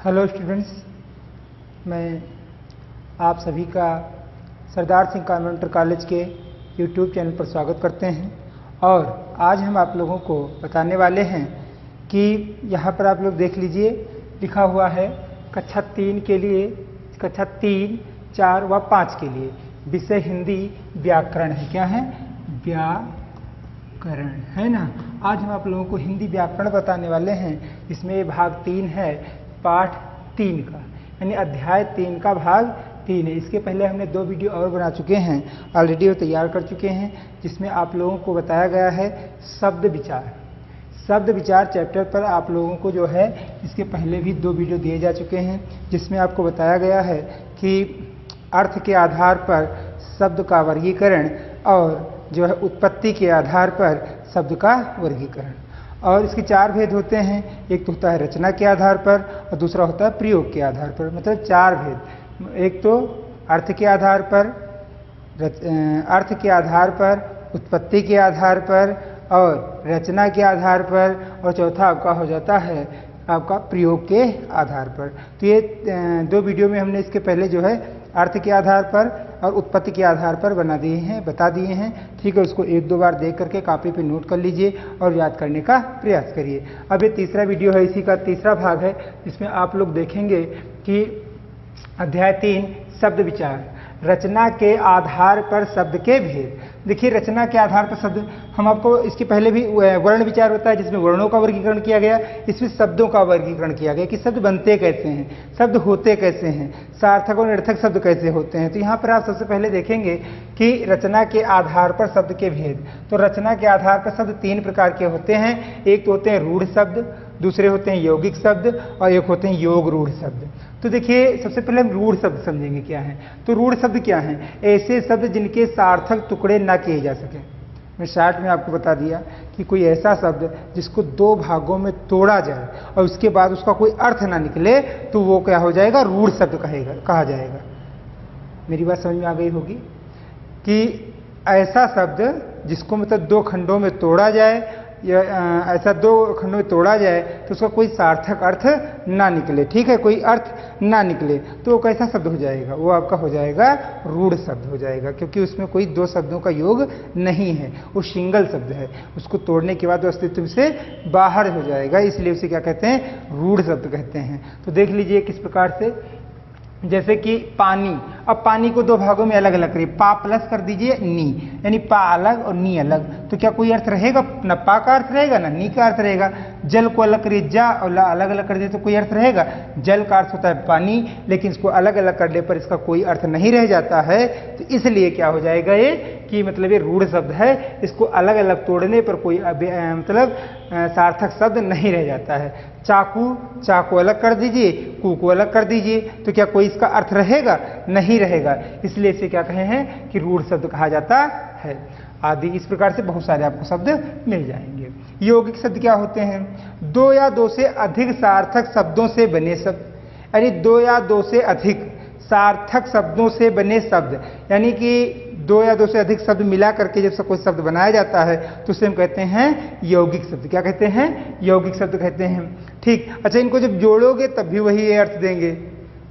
Hello students, मैं आप सभी का सरदार सिंह कॉन्वेंट कॉलेज के यूट्यूब चैनल पर स्वागत करते हैं। और आज हम आप लोगों को बताने वाले हैं कि यहाँ पर आप लोग देख लीजिए, लिखा हुआ है कक्षा 3 के लिए, कक्षा 3, 4 व 5 के लिए विषय हिंदी व्याकरण है। क्या है? व्याकरण है ना। आज हम आप लोगों को हिंदी व्याकरण बताने वाले हैं। इसमें भाग 3 है, पाठ 3 का, यानी अध्याय 3 का भाग 3 है। इसके पहले हमने 2 वीडियो और बना चुके हैं, ऑलरेडी वो तैयार कर चुके हैं, जिसमें आप लोगों को बताया गया है शब्द विचार। शब्द विचार चैप्टर पर आप लोगों को जो है इसके पहले भी 2 वीडियो दिए जा चुके हैं, जिसमें आपको बताया गया है कि अर्थ के आधार पर शब्द का वर्गीकरण और जो है उत्पत्ति के आधार पर शब्द का वर्गीकरण। और इसके 4 भेद होते हैं। एक तो होता है रचना के आधार पर और दूसरा होता है प्रयोग के आधार पर। मतलब 4 भेद। एक तो अर्थ के आधार पर, अर्थ के आधार पर, उत्पत्ति के आधार पर और रचना के आधार पर, और चौथा आपका हो जाता है आपका प्रयोग के आधार पर। तो ये 2 वीडियो में हमने इसके पहले जो है अर्थ के आधार पर और उत्पत्ति के आधार पर बता दिए हैं। ठीक है, उसको 1-2 बार देख करके कॉपी पे नोट कर लीजिए और याद करने का प्रयास करिए। अब ये तीसरा वीडियो है, इसी का तीसरा भाग है, जिसमें आप लोग देखेंगे कि अध्याय 3 शब्द विचार, रचना के आधार पर शब्द के भेद। देखिए, रचना के आधार पर शब्द, हम आपको इसके पहले भी वर्ण विचार होता है, जिसमें वर्णों का वर्गीकरण किया गया। इसमें शब्दों का वर्गीकरण किया गया कि शब्द बनते कैसे हैं, शब्द होते कैसे हैं, सार्थक और निरर्थक शब्द कैसे होते हैं। तो यहाँ पर आप सबसे पहले देखेंगे कि रचना के आधार पर शब्द के भेद। तो रचना के आधार पर शब्द 3 प्रकार के होते हैं। एक तो होते हैं रूढ़ शब्द, दूसरे होते हैं यौगिक शब्द और एक होते हैं योग रूढ़ शब्द। तो देखिए, सबसे पहले हम रूढ़ शब्द समझेंगे क्या है। तो रूढ़ शब्द क्या है? ऐसे शब्द जिनके सार्थक टुकड़े ना किए जा सके। मैं शार्ट में आपको बता दिया कि कोई ऐसा शब्द जिसको 2 भागों में तोड़ा जाए और उसके बाद उसका कोई अर्थ ना निकले, तो वो क्या हो जाएगा? रूढ़ शब्द कहा जाएगा। मेरी बात समझ में आ गई होगी कि ऐसा शब्द जिसको मतलब 2 खंडों में तोड़ा जाए, या ऐसा 2 खंडों में तोड़ा जाए तो उसका कोई सार्थक अर्थ ना निकले। ठीक है, कोई अर्थ ना निकले तो वो कैसा शब्द हो जाएगा? वो आपका हो जाएगा रूढ़ शब्द हो जाएगा, क्योंकि उसमें कोई 2 शब्दों का योग नहीं है, वो सिंगल शब्द है। उसको तोड़ने के बाद वो अस्तित्व से बाहर हो जाएगा, इसलिए उसे क्या कहते हैं? रूढ़ शब्द कहते हैं। तो देख लीजिए किस प्रकार से, जैसे कि पानी। अब पानी को 2 भागों में अलग अलग करिए, पा प्लस कर दीजिए नी, यानी पा अलग और नी अलग। तो क्या कोई अर्थ रहेगा? न पा का अर्थ रहेगा न नी का अर्थ रहेगा। जल को अलग करिए, जा और ला अलग अलग कर दिए तो कोई अर्थ रहेगा? जल का अर्थ होता है पानी, लेकिन इसको अलग अलग करने पर इसका कोई अर्थ नहीं रह जाता है। तो इसलिए क्या हो जाएगा ये कि मतलब ये रूढ़ शब्द है। इसको अलग अलग तोड़ने पर कोई मतलब सार्थक शब्द नहीं रह जाता है। चाकू अलग कर दीजिए, कू को अलग कर दीजिए, तो क्या कोई इसका अर्थ रहेगा? नहीं रहेगा। इसलिए इसे क्या कहे हैं कि रूढ़ शब्द कहा जाता है। आदि इस प्रकार से बहुत सारे आपको शब्द मिल जाएंगे। यौगिक शब्द क्या होते हैं? 2 या 2 से अधिक सार्थक शब्दों से बने शब्द, यानी 2 या 2 से अधिक सार्थक शब्दों से बने शब्द, यानी कि 2 या 2 से अधिक शब्द मिला करके जब कोई शब्द बनाया जाता है तो उसे हम कहते हैं यौगिक शब्द। क्या कहते हैं? यौगिक शब्द कहते हैं। ठीक। अच्छा, इनको जब जोड़ोगे तब भी वही अर्थ देंगे,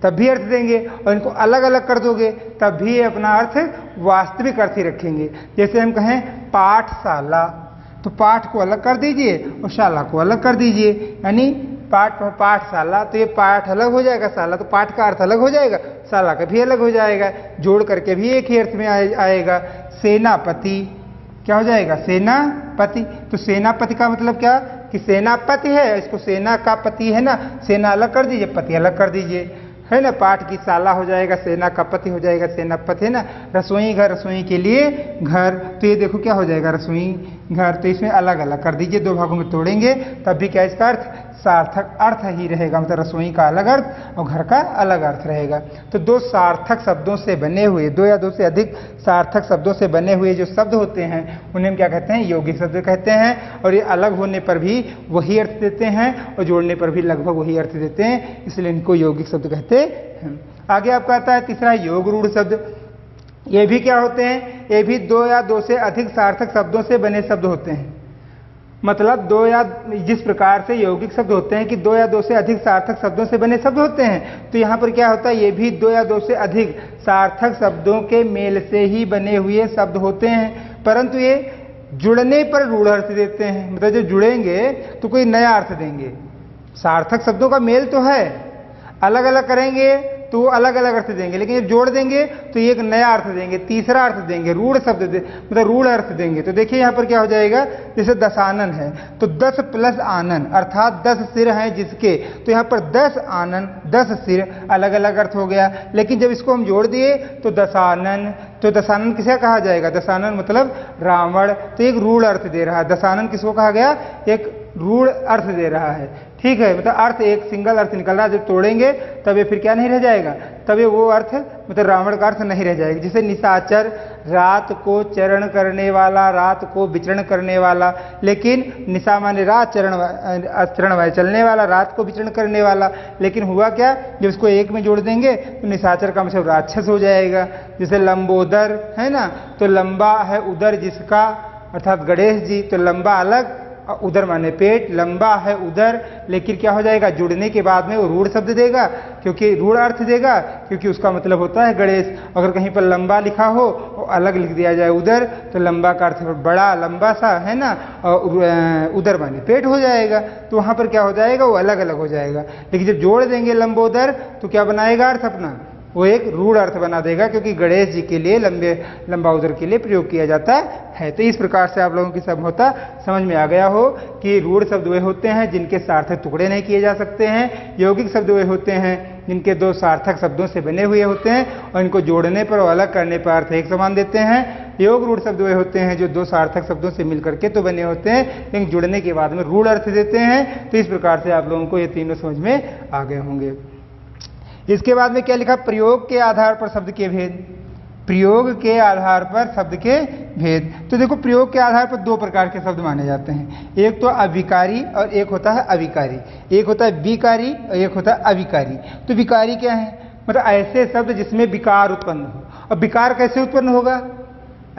तब भी अर्थ देंगे, और इनको अलग अलग कर दोगे तब भी अपना अर्थ वास्तविक अर्थ ही रखेंगे। जैसे हम कहें पाठशाला, तो पाठ को अलग कर दीजिए और शाला को अलग कर दीजिए, यानी पाठशाला, तो ये पाठ अलग हो जाएगा, शाला तो पाठ का अर्थ अलग हो जाएगा, शाला का भी अलग हो जाएगा, जोड़ करके भी एक ही अर्थ में आएगा। सेनापति क्या हो जाएगा? सेनापति। तो सेनापति का मतलब क्या? कि सेनापति है, इसको सेना का पति है ना, सेना अलग कर दीजिए, पति अलग कर दीजिए, है ना। पाठ की शाला हो जाएगा, सेना का पति हो जाएगा सेनापति, है ना। रसोई घर, रसोई के लिए घर, तो ये देखो क्या हो जाएगा? रसोई घर। तो इसमें अलग अलग कर दीजिए, 2 भागों में तोड़ेंगे तब भी क्या इसका अर्थ? सार्थक अर्थ ही रहेगा। मतलब रसोई का अलग अर्थ और घर का अलग अर्थ रहेगा। तो 2 सार्थक शब्दों से बने हुए, 2 या 2 से अधिक सार्थक शब्दों से बने हुए जो शब्द होते हैं उन्हें हम क्या कहते हैं? यौगिक शब्द कहते हैं। और ये अलग होने पर भी वही अर्थ देते हैं और जोड़ने पर भी लगभग वही अर्थ देते हैं, इसलिए इनको यौगिक शब्द कहते हैं। आगे आपका आता है तीसरा योग रूढ़ शब्द। ये भी क्या होते हैं? ये भी 2 या 2 से अधिक सार्थक शब्दों से बने शब्द होते हैं। मतलब दो या जिस प्रकार से यौगिक शब्द होते हैं कि दो या दो से अधिक सार्थक शब्दों से बने शब्द होते हैं, तो यहाँ पर क्या होता है, ये भी दो या दो से अधिक सार्थक शब्दों के मेल से ही बने हुए शब्द होते हैं, परंतु ये जुड़ने पर रूढ़ अर्थ देते हैं। मतलब जो जुड़ेंगे तो कोई नया अर्थ देंगे। सार्थक शब्दों का मेल तो है, अलग अलग करेंगे तो वो अलग अलग अर्थ देंगे, लेकिन जब जोड़ देंगे तो ये एक नया अर्थ देंगे, तीसरा अर्थ देंगे, रूढ़ शब्द मतलब रूढ़ अर्थ देंगे। तो देखिए यहाँ पर क्या हो जाएगा, जैसे दशानन है तो 10 प्लस आनन अर्थात 10 सिर हैं जिसके, तो यहाँ पर 10 आनन 10 सिर अलग अलग अर्थ हो गया। लेकिन जब इसको हम जोड़ दिए तो दशानन, तो दशानन किसे कहा जाएगा, दशानन मतलब रावण, तो एक रूढ़ अर्थ दे रहा है। दशानन किसको कहा गया, एक रूढ़ अर्थ दे रहा है। ठीक है, मतलब अर्थ एक सिंगल अर्थ निकल रहा है, जब तोड़ेंगे तब ये फिर क्या नहीं रह जाएगा, तब ये वो अर्थ मतलब रावण का अर्थ नहीं रह जाएगा। जैसे निशाचर रात को चरण करने वाला, रात को विचरण करने वाला, लेकिन निशा माने रात, चरण वाले चलने वाला, रात को विचरण करने वाला, लेकिन हुआ क्या, जब इसको एक में जोड़ देंगे तो निशाचर का मतलब राक्षस हो जाएगा। जैसे लंबोदर है ना, तो लंबा है उदर जिसका अर्थात गणेश जी, तो लंबा अलग, उदर माने पेट, लंबा है उदर, लेकिन क्या हो जाएगा, जुड़ने के बाद में वो रूढ़ शब्द देगा, क्योंकि रूढ़ अर्थ देगा, क्योंकि उसका मतलब होता है गणेश। अगर कहीं पर लंबा लिखा हो और अलग लिख दिया जाए उदर, तो लंबा का अर्थ बड़ा, लंबा सा है ना, और उदर माने पेट हो जाएगा, तो वहाँ पर क्या हो जाएगा, वो अलग अलग हो जाएगा। लेकिन जब जोड़ देंगे लंबोदर तो क्या बनाएगा अर्थ अपना, वो एक रूढ़ अर्थ बना देगा, क्योंकि गणेश जी के लिए लंबा उदर के लिए प्रयोग किया जाता है। तो इस प्रकार से आप लोगों की सब होता समझ में आ गया हो कि रूढ़ शब्द वे होते हैं जिनके सार्थक टुकड़े नहीं किए जा सकते हैं, यौगिक शब्द वे होते हैं जिनके दो सार्थक शब्दों से बने हुए होते हैं और इनको जोड़ने पर और अलग करने पर अर्थ एक समान देते हैं। योग रूढ़ शब्द वे होते हैं जो दो सार्थक शब्दों से मिलकर के तो बने होते हैं, लेकिन जुड़ने के बाद में रूढ़ अर्थ देते हैं। तो इस प्रकार से आप लोगों को ये तीनों समझ में आ गए होंगे। इसके बाद में क्या लिखा, प्रयोग के आधार पर शब्द के भेद, प्रयोग के आधार पर शब्द के भेद। तो देखो प्रयोग के आधार पर दो प्रकार के शब्द माने जाते हैं, एक तो अविकारी और एक होता है अविकारी, एक होता है विकारी और एक होता है अविकारी। तो विकारी क्या है, मतलब ऐसे शब्द जिसमें विकार उत्पन्न हो। अब विकार कैसे उत्पन्न होगा,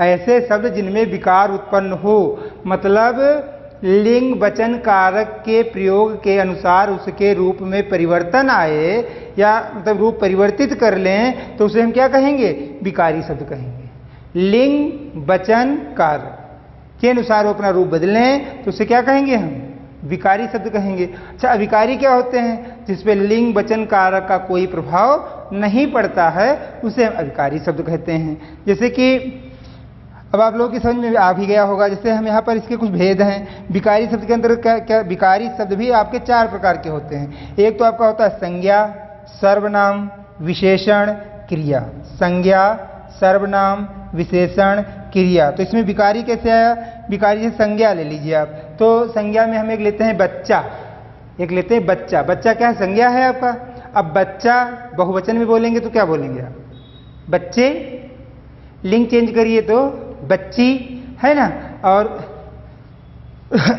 ऐसे शब्द जिनमें विकार उत्पन्न हो, मतलब लिंग वचन कारक के प्रयोग के अनुसार उसके रूप में परिवर्तन आए या मतलब रूप परिवर्तित कर लें, तो उसे हम क्या कहेंगे, विकारी शब्द कहेंगे। लिंग वचन कारक के अनुसार वो अपना रूप बदलें तो उसे क्या कहेंगे, हम विकारी शब्द कहेंगे। अच्छा, अविकारी क्या होते हैं, जिसपे लिंग वचन कारक का कोई प्रभाव नहीं पड़ता है, उसे हम अविकारी शब्द कहते हैं। जैसे कि अब आप लोगों की समझ में आ भी गया होगा, जैसे हम यहाँ पर इसके कुछ भेद हैं। विकारी शब्द के अंदर क्या विकारी शब्द भी आपके 4 प्रकार के होते हैं। एक तो आपका होता है संज्ञा, सर्वनाम, विशेषण, क्रिया। संज्ञा, सर्वनाम, विशेषण, क्रिया। तो इसमें विकारी कैसे आया, विकारी से संज्ञा ले लीजिए आप। तो संज्ञा में हम एक लेते हैं बच्चा, एक लेते हैं बच्चा। बच्चा क्या है, संज्ञा है आपका। अब बच्चा बहुवचन में बोलेंगे तो क्या बोलेंगे आप, बच्चे। लिंग चेंज करिए तो बच्ची, है ना। और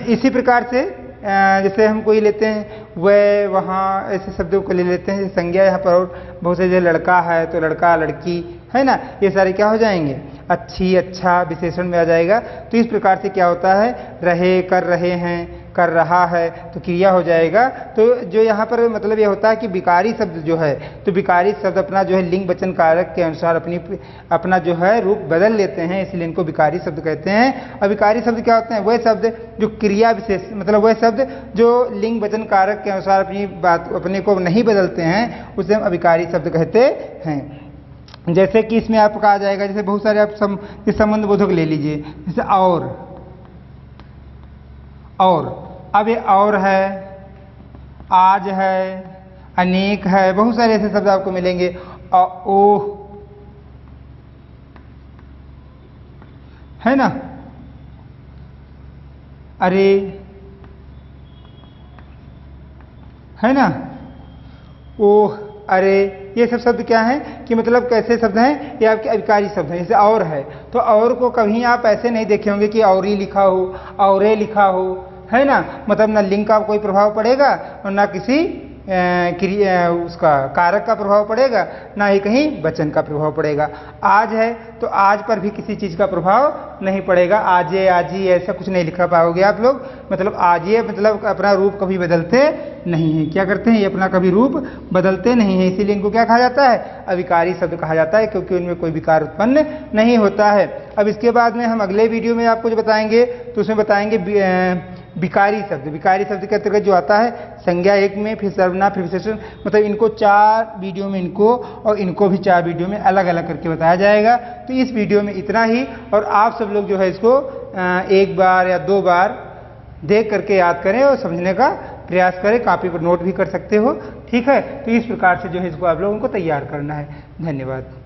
इसी प्रकार से जैसे हम कोई लेते हैं वह, वहाँ, ऐसे शब्दों को ले लेते हैं संज्ञा। यहाँ पर और बहुत से, जैसे लड़का है तो लड़का लड़की, है ना, ये सारे क्या हो जाएंगे, अच्छी अच्छा विशेषण में आ जाएगा। तो इस प्रकार से क्या होता है, रहे, कर रहे हैं, कर रहा है, तो क्रिया हो जाएगा। तो जो यहाँ पर मतलब ये होता है कि विकारी शब्द जो है, तो विकारी शब्द अपना जो है लिंग वचन कारक के अनुसार अपना जो है रूप बदल लेते हैं, इसलिए इनको विकारी शब्द कहते हैं। और विकारी शब्द क्या होते हैं, वह शब्द जो क्रिया विशेष मतलब वह शब्द जो लिंग वचन कारक के अनुसार अपनी बात अपने को नहीं बदलते हैं, उसे हम अविकारी शब्द कहते हैं। जैसे कि इसमें आपको कहा जाएगा, जैसे बहुत सारे आप संबंध बोधक ले लीजिए, जैसे और अब ये और है, आज है, अनेक है, बहुत सारे ऐसे शब्द आपको मिलेंगे। ओह, है ना, अरे, है ना, ओह, अरे, ये सब शब्द क्या हैं कि मतलब कैसे शब्द हैं, ये आपके अविकारी शब्द हैं। जैसे और है, तो और को कभी आप ऐसे नहीं देखे होंगे कि औरी लिखा हो, औरे लिखा हो, है ना, मतलब ना लिंग का कोई प्रभाव पड़ेगा और ना किसी उसका कारक का प्रभाव पड़ेगा, ना ही कहीं वचन का प्रभाव पड़ेगा। आज है तो आज पर भी किसी चीज़ का प्रभाव नहीं पड़ेगा। आज ही ऐसा कुछ नहीं लिखा पाओगे आप लोग। मतलब आज ये मतलब अपना रूप कभी बदलते नहीं है। क्या करते हैं? ये अपना कभी रूप बदलते नहीं है, इसीलिए इनको क्या कहा जाता है? अविकारी शब्द कहा जाता है, क्योंकि उनमें कोई विकार उत्पन्न नहीं होता है। अब इसके बाद में हम अगले वीडियो में आपको जो बताएंगे तो उसमें बताएंगे विकारी शब्द। विकारी शब्द के अंतर्गत जो आता है संज्ञा एक में, फिर सर्वनाम, फिर विशेषण, मतलब इनको 4 वीडियो में इनको और इनको भी 4 वीडियो में अलग अलग करके बताया जाएगा। तो इस वीडियो में इतना ही, और आप सब लोग जो है इसको 1 बार या 2 बार देख करके याद करें और समझने का प्रयास करें। कॉपी पर नोट भी कर सकते हो, ठीक है। तो इस प्रकार से जो है इसको आप लोगों को तैयार करना है। धन्यवाद।